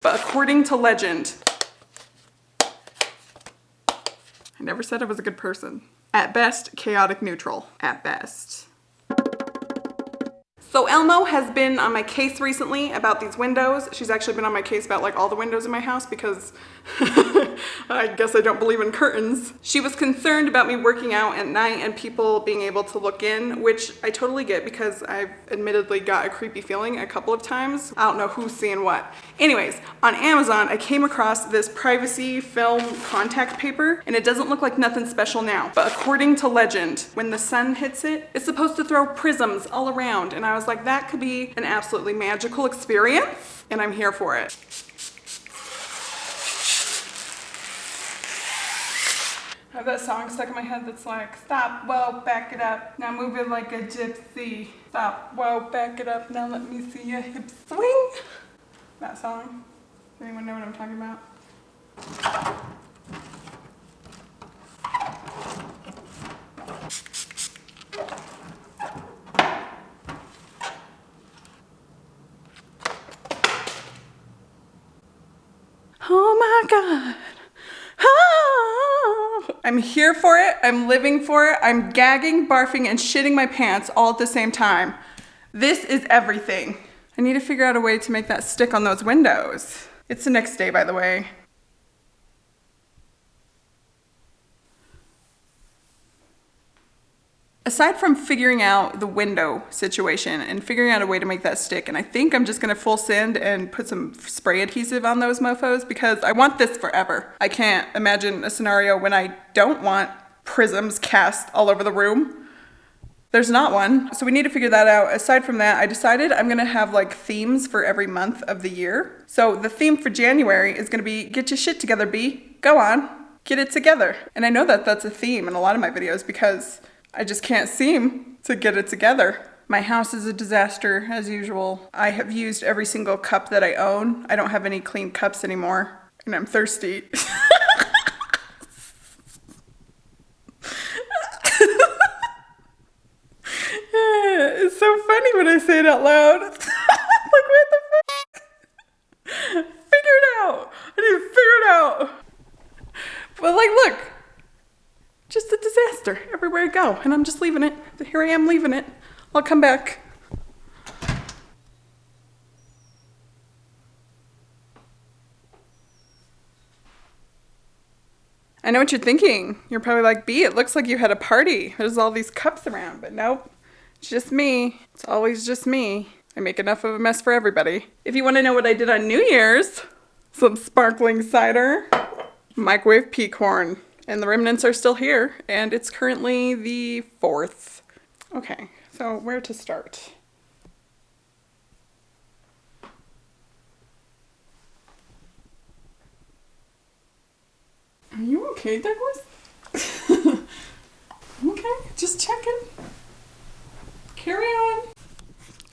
But according to legend, I never said I was a good person. At best, chaotic neutral. At best. So Elmo has been on my case recently about these windows. She's actually been on my case about like all the windows in my house because I guess I don't believe in curtains. She was concerned about me working out at night and people being able to look in, which I totally get because I've admittedly got a creepy feeling a couple of times. I don't know who's seeing what. Anyways, on Amazon, I came across this privacy film contact paper and it doesn't look like nothing special now. But according to legend, when the sun hits it, it's supposed to throw prisms all around. And I was like, that could be an absolutely magical experience, and I'm here for it. I have that song stuck in my head that's like, stop, whoa, back it up, now move it like a gypsy. Stop, whoa, back it up, now let me see your hips swing. That song. Does anyone know what I'm talking about? Oh my God. Oh. I'm here for it. I'm living for it. I'm gagging, barfing, and shitting my pants all at the same time. This is everything. I need to figure out a way to make that stick on those windows. It's the next day, by the way. Aside from figuring out the window situation and figuring out a way to make that stick, and I think I'm just gonna full send and put some spray adhesive on those mofos because I want this forever. I can't imagine a scenario when I don't want prisms cast all over the room. There's not one, so we need to figure that out. Aside from that, I decided I'm gonna have like themes for every month of the year. So the theme for January is gonna be, get your shit together, B. Go on, get it together. And I know that that's a theme in a lot of my videos because I just can't seem to get it together. My house is a disaster as usual. I have used every single cup that I own. I don't have any clean cups anymore, and I'm thirsty. It's so funny when I say it out loud. Like, what the fuck? Figure it out. I need to figure it out. But like, look. Just a disaster everywhere I go, and I'm just leaving it. Here I am leaving it. I'll come back. I know what you're thinking. You're probably like, B, it looks like you had a party. There's all these cups around, but nope. It's just me. It's always just me. I make enough of a mess for everybody. If you want to know what I did on New Year's, some sparkling cider, microwave pea corn. And the remnants are still here, and it's currently the 4th. Okay, so where to start? Are you okay, Douglas? Okay, just checking. Carry on.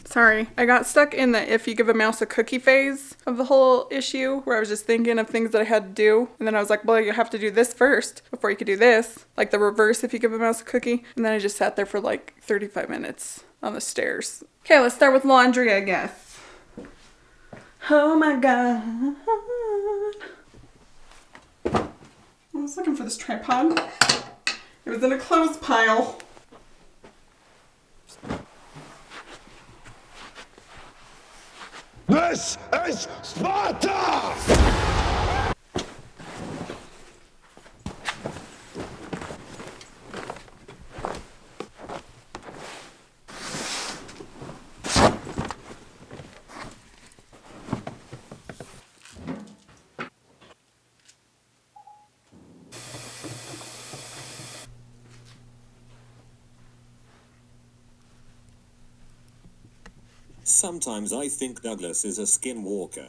Sorry, I got stuck in the if you give a mouse a cookie phase of the whole issue where I was just thinking of things that I had to do. And then I was like, well, you have to do this first before you could do this. Like the reverse if you give a mouse a cookie. And then I just sat there for like 35 minutes on the stairs. Okay, let's start with laundry, I guess. Oh my God. I was looking for this tripod. It was in a clothes pile. This is Sparta! Sometimes I think Douglas is a skinwalker.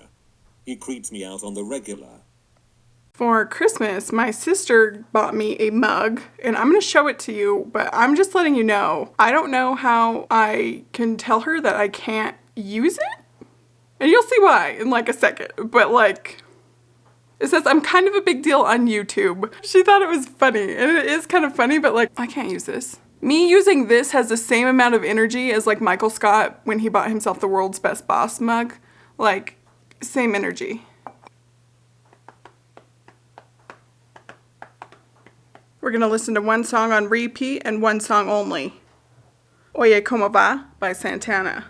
He creeps me out on the regular. For Christmas, my sister bought me a mug, and I'm going to show it to you, but I'm just letting you know. I don't know how I can tell her that I can't use it, and you'll see why in like a second, but like, it says I'm kind of a big deal on YouTube. She thought it was funny, and it is kind of funny, but like, I can't use this. Me using this has the same amount of energy as like Michael Scott when he bought himself the world's best boss mug. Like, same energy. We're gonna listen to one song on repeat and one song only. Oye Como Va by Santana.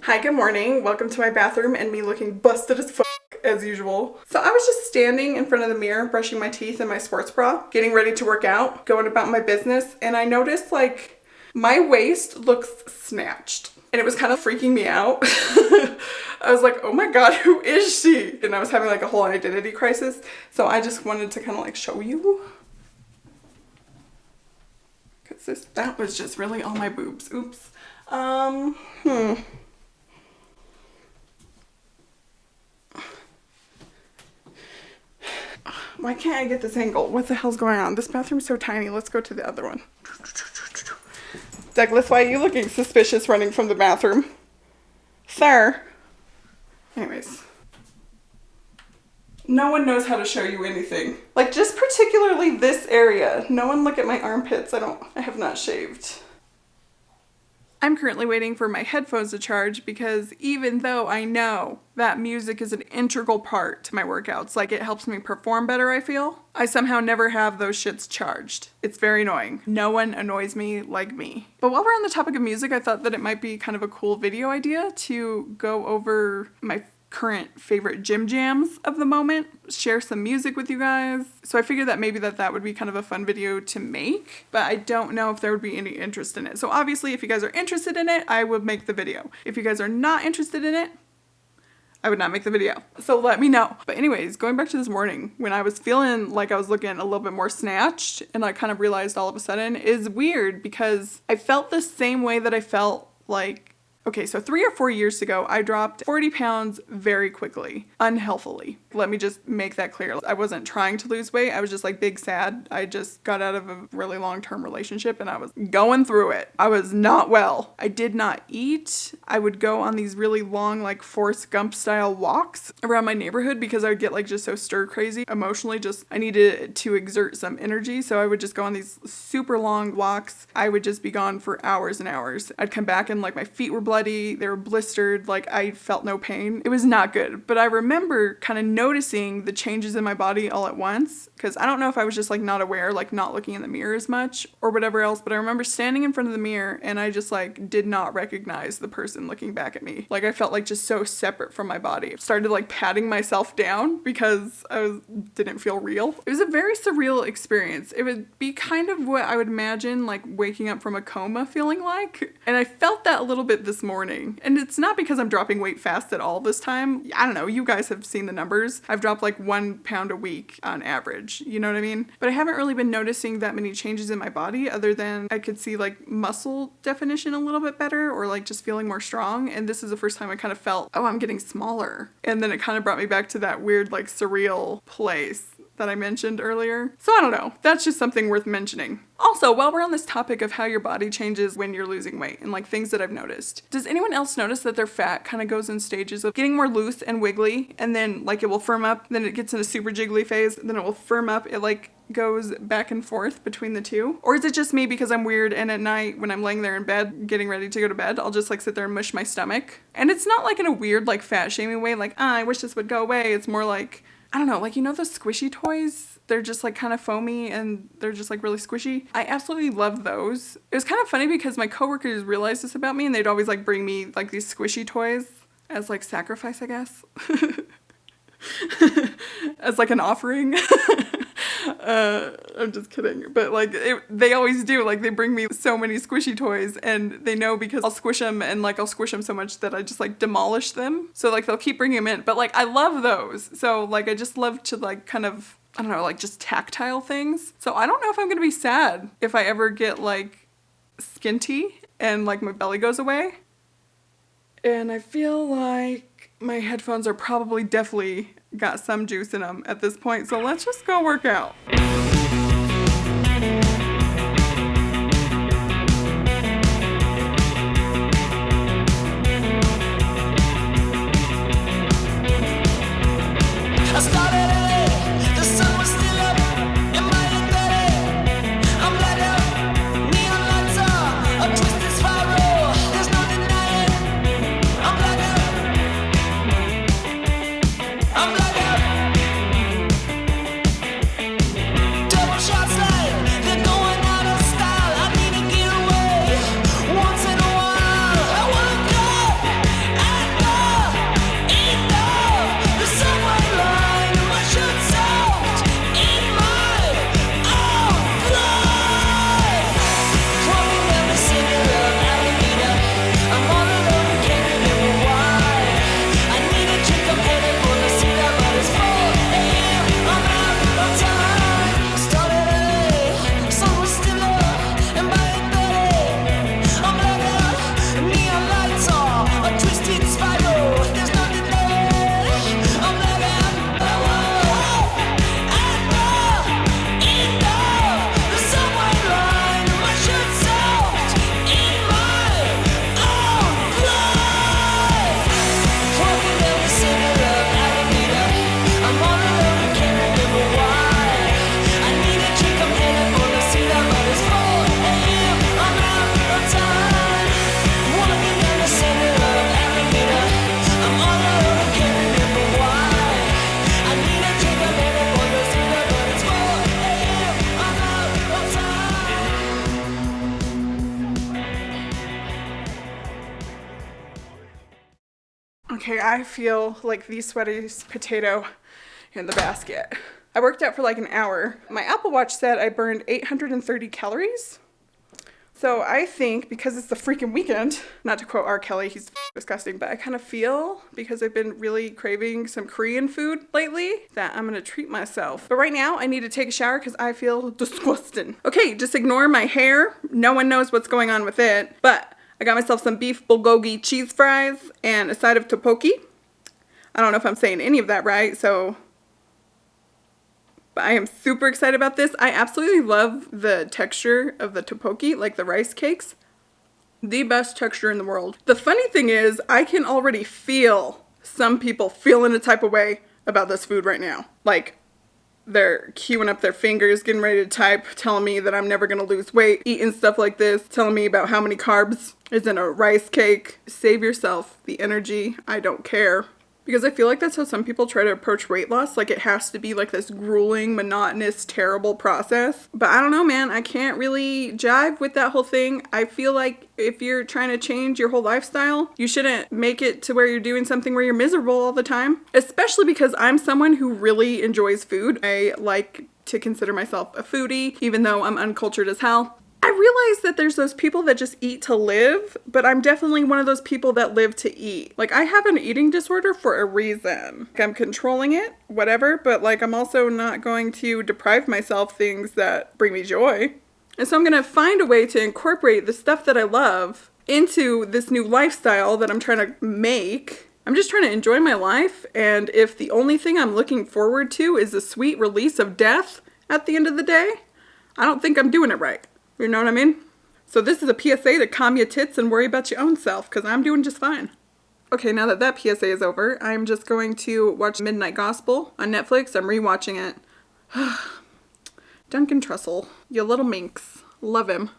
Hi, good morning. Welcome to my bathroom and me looking busted as fuck as usual. So I was just standing in front of the mirror, brushing my teeth in my sports bra, getting ready to work out, going about my business, and I noticed like my waist looks snatched. And it was kind of freaking me out. I was like, oh my God, who is she? And I was having like a whole identity crisis. So I just wanted to kind of like show you. Because that was just really all my boobs. Oops. Why can't I get this angle? What the hell's going on? This bathroom's so tiny. Let's go to the other one. Douglas, why are you looking suspicious running from the bathroom? Sir. Anyways. No one knows how to show you anything. Like just particularly this area. No one look at my armpits. I have not shaved. I'm currently waiting for my headphones to charge because even though I know that music is an integral part to my workouts, like it helps me perform better, I feel, I somehow never have those shits charged. It's very annoying. No one annoys me like me. But while we're on the topic of music, I thought that it might be kind of a cool video idea to go over my current favorite gym jams of the moment, share some music with you guys. So I figured that maybe that would be kind of a fun video to make, but I don't know if there would be any interest in it. So obviously if you guys are interested in it, I would make the video. If you guys are not interested in it, I would not make the video. So let me know. But anyways, going back to this morning, when I was feeling like I was looking a little bit more snatched and I kind of realized all of a sudden is weird because I felt the same way that I felt like okay, so 3 or 4 years ago, I dropped 40 pounds very quickly, unhealthily. Let me just make that clear. I wasn't trying to lose weight. I was just like big sad. I just got out of a really long-term relationship and I was going through it. I was not well. I did not eat. I would go on these really long, like Forrest Gump style walks around my neighborhood because I would get like just so stir crazy emotionally. Just I needed to exert some energy. So I would just go on these super long walks. I would just be gone for hours and hours. I'd come back and like my feet were bloody, they were blistered, like I felt no pain. It was not good. But I remember kind of noticing the changes in my body all at once because I don't know if I was just like not aware, like not looking in the mirror as much or whatever else, but I remember standing in front of the mirror and I just like did not recognize the person looking back at me. Like I felt like just so separate from my body. Started like patting myself down because didn't feel real. It was a very surreal experience. It would be kind of what I would imagine like waking up from a coma feeling like. And I felt that a little bit this morning. And it's not because I'm dropping weight fast at all this time. I don't know, you guys have seen the numbers. I've dropped like 1 pound a week on average, you know what I mean? But I haven't really been noticing that many changes in my body other than I could see like muscle definition a little bit better or like just feeling more strong. And this is the first time I kind of felt, oh, I'm getting smaller. And then it kind of brought me back to that weird like surreal place that I mentioned earlier. So I don't know, that's just something worth mentioning. Also, while we're on this topic of how your body changes when you're losing weight and like things that I've noticed, does anyone else notice that their fat kind of goes in stages of getting more loose and wiggly and then like it will firm up, then it gets in a super jiggly phase, then it will firm up, it like goes back and forth between the two? Or is it just me because I'm weird and at night when I'm laying there in bed getting ready to go to bed, I'll just like sit there and mush my stomach? And it's not like in a weird like fat shaming way, like, I wish this would go away. It's more like, I don't know, like, you know those squishy toys? They're just like kind of foamy and they're just like really squishy. I absolutely love those. It was kind of funny because my coworkers realized this about me and they'd always like bring me like these squishy toys as like sacrifice, I guess. As like an offering. I'm just kidding. But like they always do. Like they bring me so many squishy toys and they know because I'll squish them and like I'll squish them so much that I just like demolish them. So like they'll keep bringing them in. But like I love those. So like I just love to like kind of I don't know, like just tactile things. So I don't know if I'm gonna be sad if I ever get like skinty and like my belly goes away. And I feel like my headphones are probably definitely got some juice in them at this point. So let's just go work out. Okay, I feel like the sweatiest potato in the basket. I worked out for like an hour. My Apple Watch said I burned 830 calories. So I think because it's the freaking weekend, not to quote R. Kelly, he's disgusting, but I kind of feel, because I've been really craving some Korean food lately, that I'm gonna treat myself. But right now I need to take a shower because I feel disgusting. Okay, just ignore my hair. No one knows what's going on with it, but I got myself some beef bulgogi cheese fries and a side of tteokbokki. I don't know if I'm saying any of that right, but I am super excited about this. I absolutely love the texture of the tteokbokki, like the rice cakes. The best texture in the world. The funny thing is, I can already feel some people feeling a type of way about this food right now. Like, they're queuing up their fingers, getting ready to type, telling me that I'm never gonna lose weight, eating stuff like this, telling me about how many carbs is in a rice cake. Save yourself the energy. I don't care. Because I feel like that's how some people try to approach weight loss. Like, it has to be like this grueling, monotonous, terrible process. But I don't know, man. I can't really jive with that whole thing. I feel like if you're trying to change your whole lifestyle, you shouldn't make it to where you're doing something where you're miserable all the time. Especially because I'm someone who really enjoys food. I like to consider myself a foodie, even though I'm uncultured as hell. I realize that there's those people that just eat to live, but I'm definitely one of those people that live to eat. Like, I have an eating disorder for a reason. Like, I'm controlling it, whatever, but like, I'm also not going to deprive myself things that bring me joy. And so I'm gonna find a way to incorporate the stuff that I love into this new lifestyle that I'm trying to make. I'm just trying to enjoy my life, and if the only thing I'm looking forward to is the sweet release of death at the end of the day, I don't think I'm doing it right. You know what I mean? So this is a PSA to calm your tits and worry about your own self, because I'm doing just fine. Okay, now that that PSA is over, I'm just going to watch Midnight Gospel on Netflix. I'm rewatching it. Duncan Trussell, you little minx. Love him.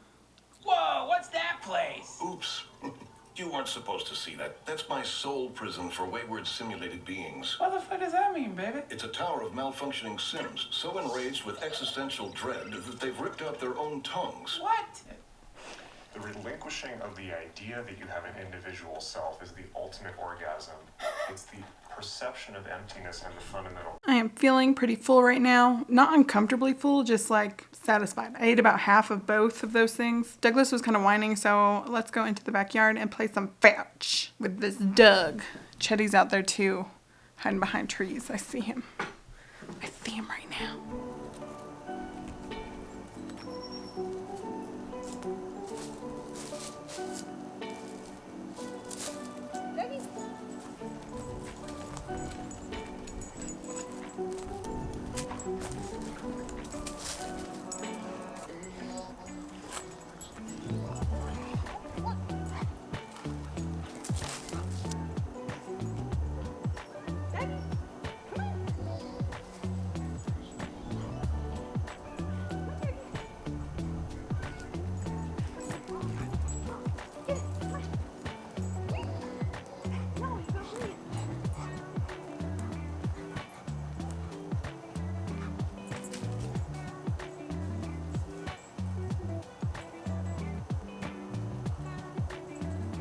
Whoa, what's that place? Oops. You weren't supposed to see that. That's my soul prison for wayward simulated beings. What the fuck does that mean, baby? It's a tower of malfunctioning Sims, so enraged with existential dread that they've ripped out their own tongues. What? The relinquishing of the idea that you have an individual self is the ultimate orgasm. It's the perception of emptiness and the fundamental. I am feeling pretty full right now. Not uncomfortably full, just like satisfied. I ate about half of both of those things. Douglas was kind of whining, so let's go into the backyard and play some fetch with this Doug. Chetty's out there too, hiding behind trees. I see him. I see him right now.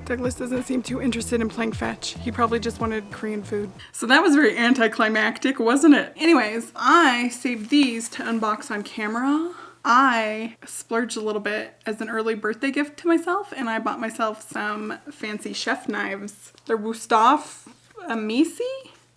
Douglas doesn't seem too interested in playing fetch. He probably just wanted Korean food. So that was very anticlimactic, wasn't it? Anyways, I saved these to unbox on camera. I splurged a little bit as an early birthday gift to myself, and I bought myself some fancy chef knives. They're Wusthof Amisi,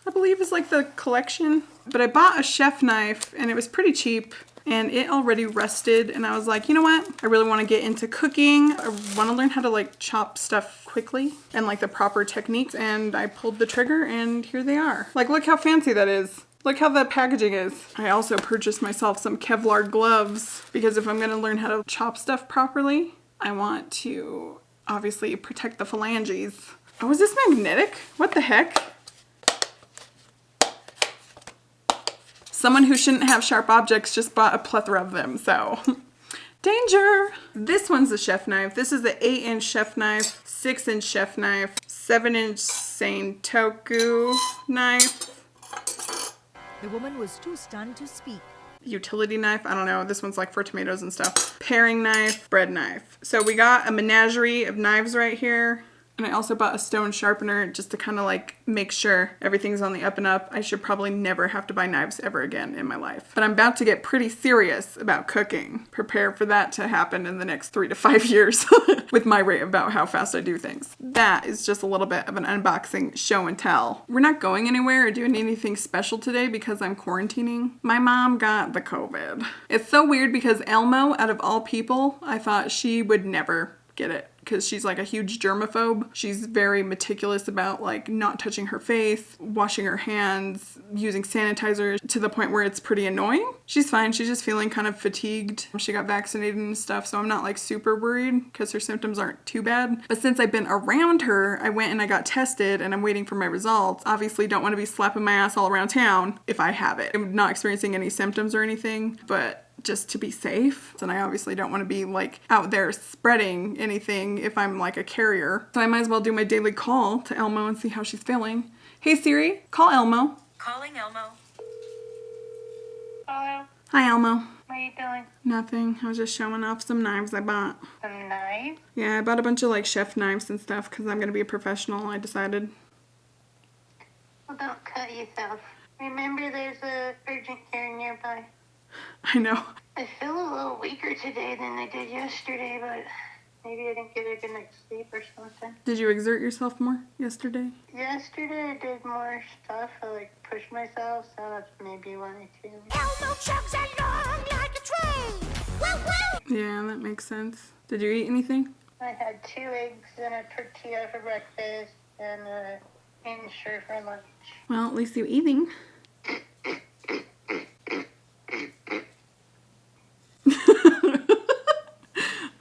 I believe is like the collection. But I bought a chef knife and it was pretty cheap. And it already rusted, and I was like, you know what? I really want to get into cooking. I want to learn how to like chop stuff quickly and like the proper techniques, and I pulled the trigger and here they are. Like, look how fancy that is. Look how the packaging is. I also purchased myself some Kevlar gloves because if I'm going to learn how to chop stuff properly, I want to obviously protect the phalanges. Oh, is this magnetic? What the heck? Someone who shouldn't have sharp objects just bought a plethora of them, so danger. This one's a chef knife. This is the 8-inch chef knife, 6-inch chef knife, 7-inch Seintoku knife. The woman was too stunned to speak. Utility knife, I don't know, this one's like for tomatoes and stuff. Paring knife, bread knife. So we got a menagerie of knives right here. And I also bought a stone sharpener just to kind of like make sure everything's on the up and up. I should probably never have to buy knives ever again in my life. But I'm about to get pretty serious about cooking. Prepare for that to happen in the next 3 to 5 years with my rate about how fast I do things. That is just a little bit of an unboxing show and tell. We're not going anywhere or doing anything special today because I'm quarantining. My mom got the COVID. It's so weird because Elmo, out of all people, I thought she would never get it because she's like a huge germaphobe. She's very meticulous about like not touching her face, washing her hands, using sanitizer to the point where it's pretty annoying. She's fine. She's just feeling kind of fatigued. She got vaccinated and stuff, so I'm not like super worried because her symptoms aren't too bad. But since I've been around her, I went and I got tested and I'm waiting for my results. Obviously don't want to be slapping my ass all around town if I have it. I'm not experiencing any symptoms or anything, but just to be safe. And I obviously don't want to be like out there spreading anything if I'm like a carrier. So I might as well do my daily call to Elmo and see how she's feeling. Hey Siri, call Elmo. Calling Elmo. Hello, Hi Elmo. what are you doing? Nothing. I was just showing off some knives I bought. Some knives? Yeah, I bought a bunch of like chef knives and stuff because I'm going to be a professional, I decided. Well, don't cut yourself. Remember there's a urgent care nearby. I know. I feel a little weaker today than I did yesterday, but maybe I didn't get a good night's sleep or something. Did you exert yourself more yesterday? Yesterday I did more stuff. I like pushed myself, so that's maybe why too. Elmo chugs along like a train. Woo woo! Yeah, that makes sense. Did you eat anything? I had 2 eggs and a tortilla for breakfast and a insure for lunch. Well, at least you're eating.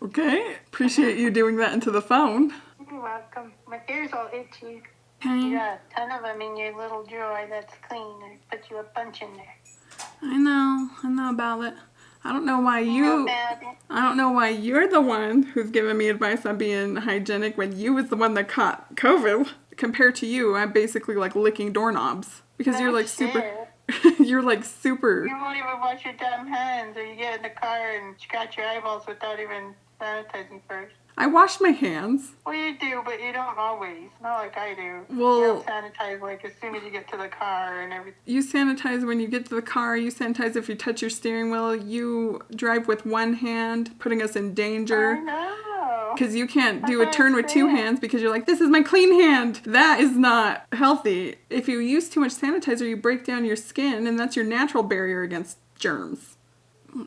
Okay, appreciate you doing that into the phone. You're welcome. My ears all itchy. Okay. You got a ton of them in your little drawer that's clean. I put you a bunch in there. I know about it. I don't know why Know about it. I don't know why you're the one who's giving me advice on being hygienic when you was the one that caught COVID. Compared to you, I'm basically like licking doorknobs because you're like super. Shit. You're like super. You won't even wash your damn hands, or you get in the car and scratch your eyeballs without even sanitizing first. I wash my hands. Well, you do, but you don't always. Not like I do. Well- You don't sanitize like as soon as you get to the car and everything. You sanitize when you get to the car. You sanitize if you touch your steering wheel. You drive with one hand, putting us in I danger. know. Because you can't do a That's turn with two great. hands because you're like, this is my clean hand. That is not healthy. If you use too much sanitizer, you break down your skin, and that's your natural barrier against germs.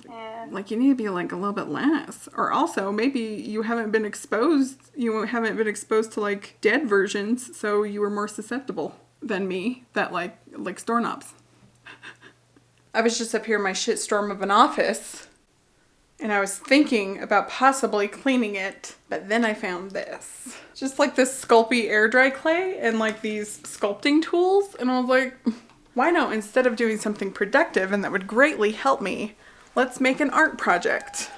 Yeah. Like, you need to be like a little bit less. Or also, maybe you haven't been exposed to like dead versions, so you were more susceptible than me that like doorknobs. I was just up here in my shitstorm of an office, and I was thinking about possibly cleaning it, but then I found this. Just like this Sculpey air dry clay and like these sculpting tools, and I was like, why not, instead of doing something productive and that would greatly help me, let's make an art project.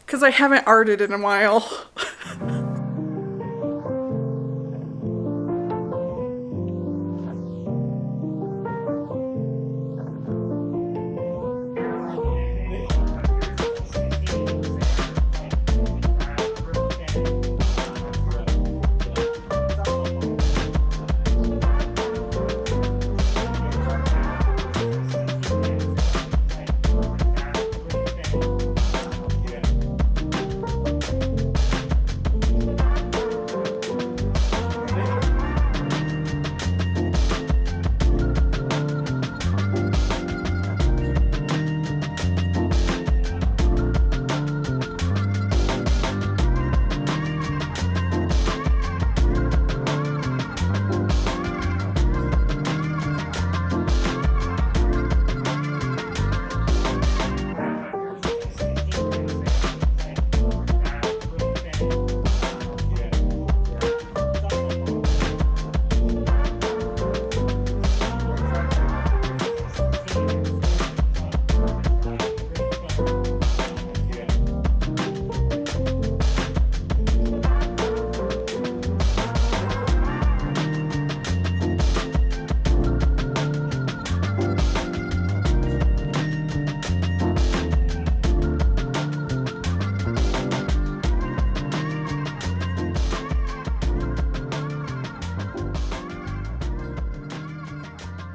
Because I haven't arted in a while.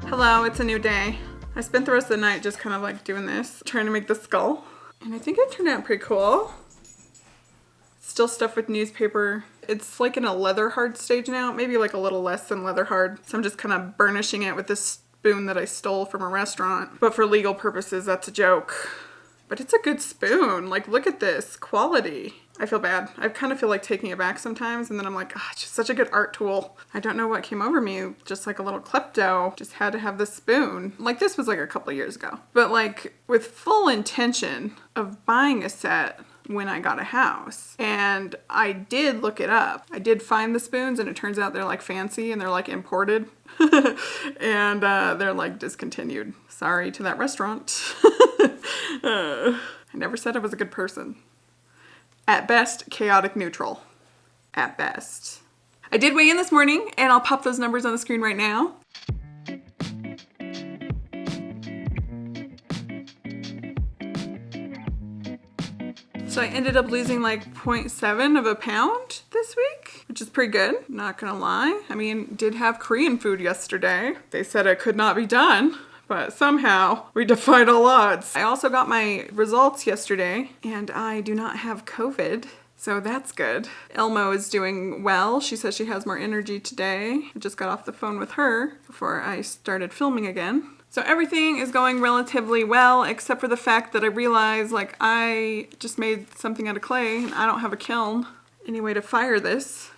Hello, it's a new day. I spent the rest of the night just kind of like doing this, trying to make the skull. And I think it turned out pretty cool. Still stuffed with newspaper. It's like in a leather hard stage now, maybe like a little less than leather hard. So I'm just kind of burnishing it with this spoon that I stole from a restaurant. But for legal purposes, that's a joke. But it's a good spoon. Like, look at this quality. I feel bad. I kind of feel like taking it back sometimes, and then I'm like, it's just such a good art tool. I don't know what came over me, just like a little klepto. Just had to have this spoon. Like, this was like a couple years ago. But like, with full intention of buying a set when I got a house. And I did look it up. I did find the spoons, and it turns out they're like fancy and they're like imported. And they're like discontinued. Sorry to that restaurant. I never said I was a good person. At best, chaotic neutral. At best. I did weigh in this morning, and I'll pop those numbers on the screen right now. So I ended up losing like 0.7 of a pound this week, which is pretty good, not gonna lie. I mean, did have Korean food yesterday. They said it could not be done, but somehow we defied all odds. I also got my results yesterday, and I do not have COVID, so that's good. Elmo is doing well. She says she has more energy today. I just got off the phone with her before I started filming again. So everything is going relatively well, except for the fact that I realized, like, I just made something out of clay, and I don't have a kiln. Any way to fire this,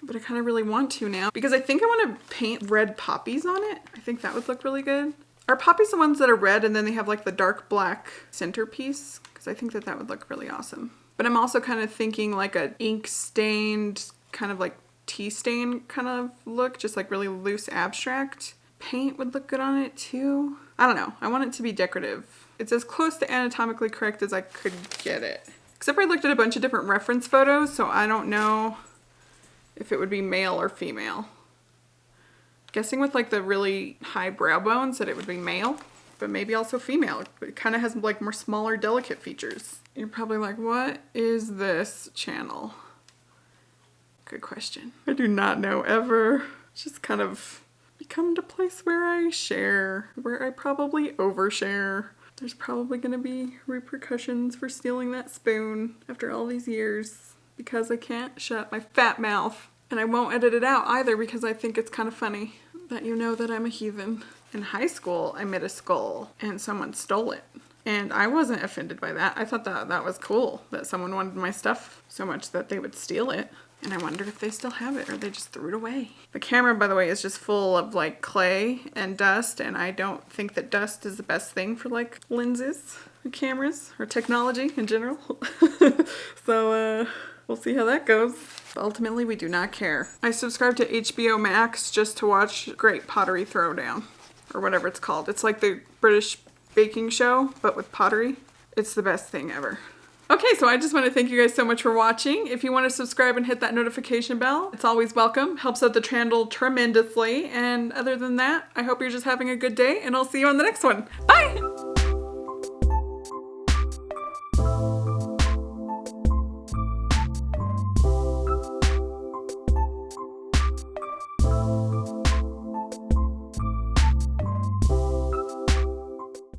but I kind of really want to now, because I think I want to paint red poppies on it. I think that would look really good. Are poppies the ones that are red and then they have like the dark black centerpiece? Because I think that that would look really awesome. But I'm also kind of thinking like a ink stained, kind of like tea stain kind of look, just like really loose abstract. Paint would look good on it too. I don't know. I want it to be decorative. It's as close to anatomically correct as I could get it. Except for I looked at a bunch of different reference photos, so I don't know if it would be male or female. Guessing with like the really high brow bones that it would be male, but maybe also female. It kind of has like more smaller, delicate features. You're probably like, what is this channel? Good question. I do not know ever. Just kind of become a place where I share, where I probably overshare. There's probably gonna be repercussions for stealing that spoon after all these years because I can't shut my fat mouth. And I won't edit it out either because I think it's kind of funny that you know that I'm a heathen. In high school, I made a skull and someone stole it. And I wasn't offended by that. I thought that was cool that someone wanted my stuff so much that they would steal it. And I wonder if they still have it or they just threw it away. The camera, by the way, is just full of like clay and dust, and I don't think that dust is the best thing for like lenses or cameras or technology in general. So we'll see how that goes. But ultimately, we do not care. I subscribe to HBO Max just to watch Great Pottery Throwdown, or whatever it's called. It's like the British baking show, but with pottery. It's the best thing ever. Okay, so I just want to thank you guys so much for watching. If you want to subscribe and hit that notification bell, it's always welcome. Helps out the channel tremendously. And other than that, I hope you're just having a good day, and I'll see you on the next one. Bye!